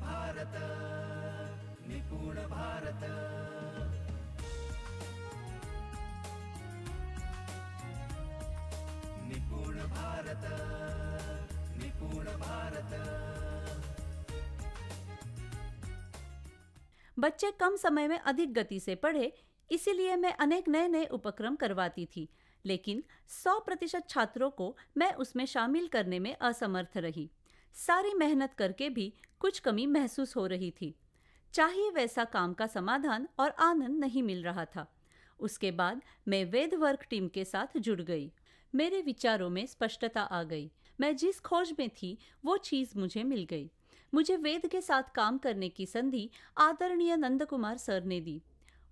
भारत, निपुण भारत। निपुण भारत, निपुण भारत। बच्चे कम समय में अधिक गति से पढ़े, इसीलिए मैं अनेक नए नए उपक्रम करवाती थी, लेकिन 100% छात्रों को मैं उसमें शामिल करने में असमर्थ रही। सारी मेहनत करके भी कुछ कमी महसूस हो रही थी। चाहिए वैसा काम का समाधान और आनंद नहीं मिल रहा था। उसके बाद मैं वेद वर्क टीम के साथ जुड़ गई। मेरे विचारों में स्पष्टता आ गई। मैं जिस खोज में थी वो चीज़ मुझे मिल गई। मुझे वेद के साथ काम करने की संधि आदरणीय नंद कुमार सर ने दी।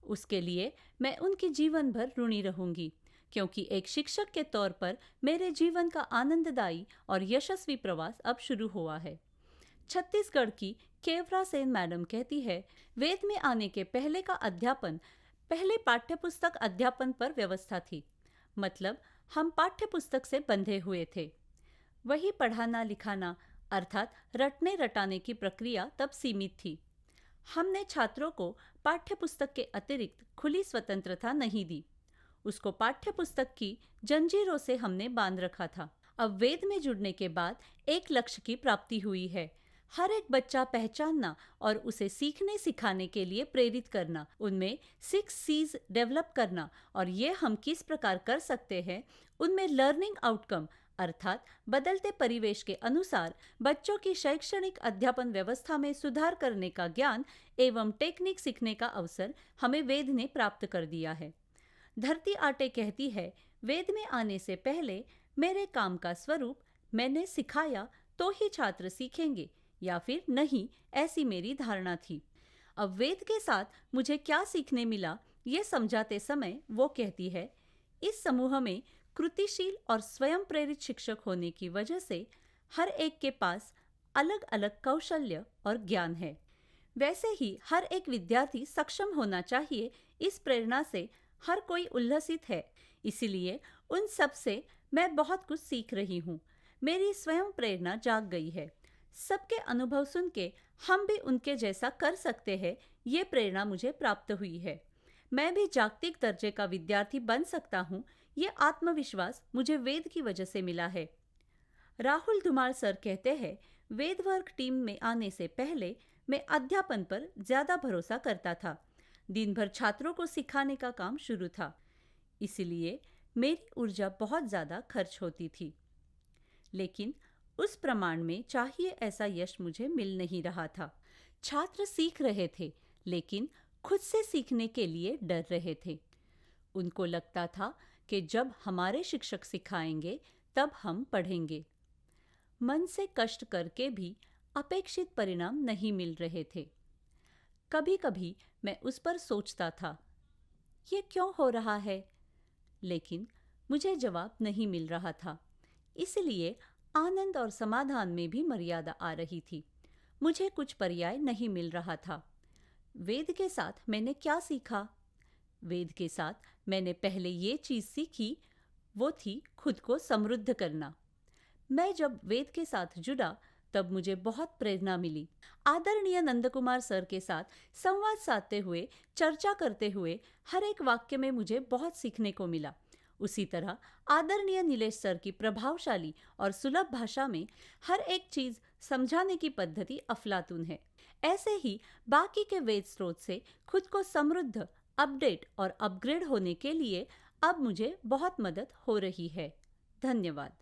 उसके लिए मैं उनकी जीवन भर ऋणी रहूंगी, क्योंकि एक शिक्षक के तौर पर मेरे जीवन का आनंददायी और यशस्वी प्रवास अब शुरू हुआ है। छत्तीसगढ़ की केवरा सेन मैडम कहती है, वेद में आने के पहले का अध्यापन पहले पाठ्यपुस्तक अध्यापन पर व्यवस्था थी। मतलब हम पाठ्यपुस्तक से बंधे हुए थे। वही पढ़ाना लिखाना अर्थात रटने रटाने की प्रक्रिया तब सीमित थी। हमने छात्रों को पाठ्यपुस्तक के अतिरिक्त खुली स्वतंत्रता नहीं दी। उसको पाठ्यपुस्तक की जंजीरों से हमने बांध रखा था। अब वेद में जुड़ने के बाद एक लक्ष्य की प्राप्ति हुई है। हर एक बच्चा पहचानना और उसे सीखने सिखाने के लिए प्रेरित करना, उनमें 6 C's डेवलप करना, और ये हम किस प्रकार कर सकते हैं, उनमें लर्निंग आउटकम अर्थात बदलते परिवेश के अनुसार बच्चों की शैक्षणिक अध्यापन व्यवस्था में सुधार करने का ज्ञान एवं टेक्निक सीखने का अवसर हमें वेद ने प्राप्त कर दिया है। धरती आटे कहती है, वेद में आने से पहले मेरे काम का स्वरूप मैंने सिखाया तो ही छात्र सीखेंगे या फिर नहीं, ऐसी मेरी धारणा थी। अब वेद के साथ मुझे क्या सीखने मिला ये समझाते समय वो कहती है, इस समूह में कृतिशील और स्वयं प्रेरित शिक्षक होने की वजह से हर एक के पास अलग अलग कौशल्य और ज्ञान है। वैसे ही हर एक विद्यार्थी सक्षम होना चाहिए। इस प्रेरणा से हर कोई उल्लसित है। इसीलिए उन सब से मैं बहुत कुछ सीख रही हूँ। मेरी स्वयं प्रेरणा जाग गई है। सबके अनुभव सुन के हम भी उनके जैसा कर सकते हैं, ये प्रेरणा मुझे प्राप्त हुई है। मैं भी जागतिक दर्जे का विद्यार्थी बन सकता हूँ, ये आत्मविश्वास मुझे वेद की वजह से मिला है। राहुल धुमाल सर कहते हैं, वेद वर्क टीम में आने से पहले मैं अध्यापन पर ज्यादा भरोसा करता था। दिन भर छात्रों को सिखाने का काम शुरू था, इसलिए मेरी ऊर्जा बहुत ज्यादा खर्च होती थी। लेकिन उस प्रमाण में चाहिए ऐसा यश मुझे मिल नहीं रहा था। छात्र सीख रहे थे, लेकिन खुद से सीखने के लिए डर रहे थे। उनको लगता था कि जब हमारे शिक्षक सिखाएंगे तब हम पढ़ेंगे। मन से कष्ट करके भी अपेक्षित परिणाम नहीं मिल रहे थे। कभी कभी मैं उस पर सोचता था, ये क्यों हो रहा है? लेकिन मुझे जवाब नहीं मिल रहा था। इसलिए आनंद और समाधान में भी मर्यादा आ रही थी। मुझे कुछ पर्याय नहीं मिल रहा था। वेद के साथ मैंने क्या सीखा? वेद के साथ मैंने पहले ये चीज़ सीखी, वो थी खुद को समृद्ध करना। मैं जब वेद के साथ जुड़ा तब मुझे बहुत प्रेरणा मिली। आदरणीय नंदकुमार सर के साथ संवाद साधते हुए, चर्चा करते हुए हर एक वाक्य में मुझे बहुत सीखने को मिला। उसी तरह आदरणीय नीलेश सर की प्रभावशाली और सुलभ भाषा में हर एक चीज समझाने की पद्धति अफलातून है। ऐसे ही बाकी के वेद स्रोत से खुद को समृद्ध, अपडेट और अपग्रेड होने के लिए अब मुझे बहुत मदद हो रही है। धन्यवाद।